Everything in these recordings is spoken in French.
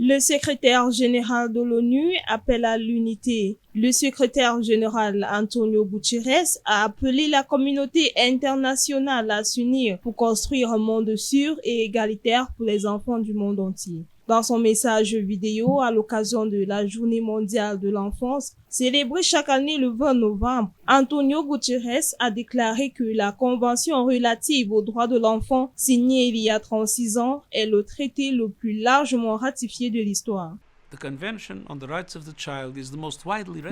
Le secrétaire général de l'ONU appelle à l'unité. Le secrétaire général Antonio Guterres a appelé la communauté internationale à s'unir pour construire un monde sûr et égalitaire pour les enfants du monde entier. Dans son message vidéo à l'occasion de la Journée mondiale de l'enfance, célébrée chaque année le 20 novembre, Antonio Guterres a déclaré que la Convention relative aux droits de l'enfant, signée il y a 36 ans, est le traité le plus largement ratifié de l'histoire.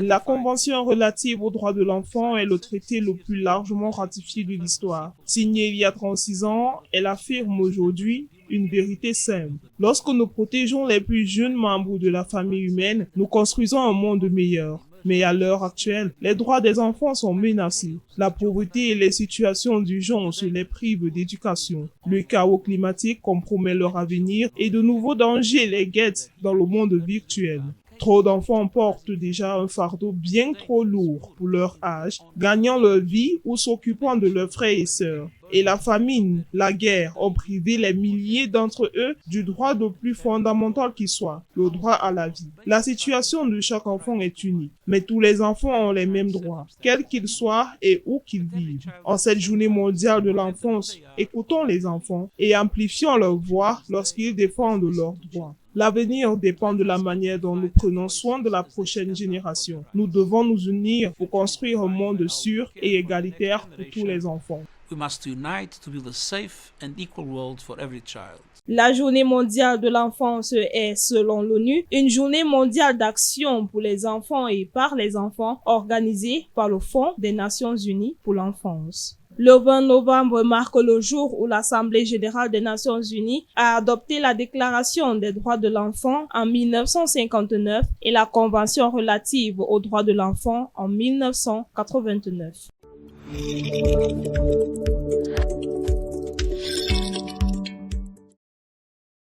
La Convention relative aux droits de l'enfant est le traité le plus largement ratifié de l'histoire. Signée il y a 36 ans, elle affirme aujourd'hui une vérité simple. Lorsque nous protégeons les plus jeunes membres de la famille humaine, nous construisons un monde meilleur. Mais à l'heure actuelle, les droits des enfants sont menacés. La pauvreté et les situations d'urgence les privent d'éducation. Le chaos climatique compromet leur avenir et de nouveaux dangers les guettent dans le monde virtuel. Trop d'enfants portent déjà un fardeau bien trop lourd pour leur âge, gagnant leur vie ou s'occupant de leurs frères et sœurs. Et la famine, la guerre ont privé les milliers d'entre eux du droit le plus fondamental qui soit, le droit à la vie. La situation de chaque enfant est unique, mais tous les enfants ont les mêmes droits, quels qu'ils soient et où qu'ils vivent. En cette journée mondiale de l'enfance, écoutons les enfants et amplifions leur voix lorsqu'ils défendent leurs droits. L'avenir dépend de la manière dont nous prenons soin de la prochaine génération. Nous devons nous unir pour construire un monde sûr et égalitaire pour tous les enfants. We must unite to build a safe and equal world for every child. La journée mondiale de l'enfance est, selon l'ONU, une journée mondiale d'action pour les enfants et par les enfants organisée par le Fonds des Nations Unies pour l'enfance. Le 20 novembre marque le jour où l'Assemblée générale des Nations unies a adopté la Déclaration des droits de l'enfant en 1959 et la Convention relative aux droits de l'enfant en 1989.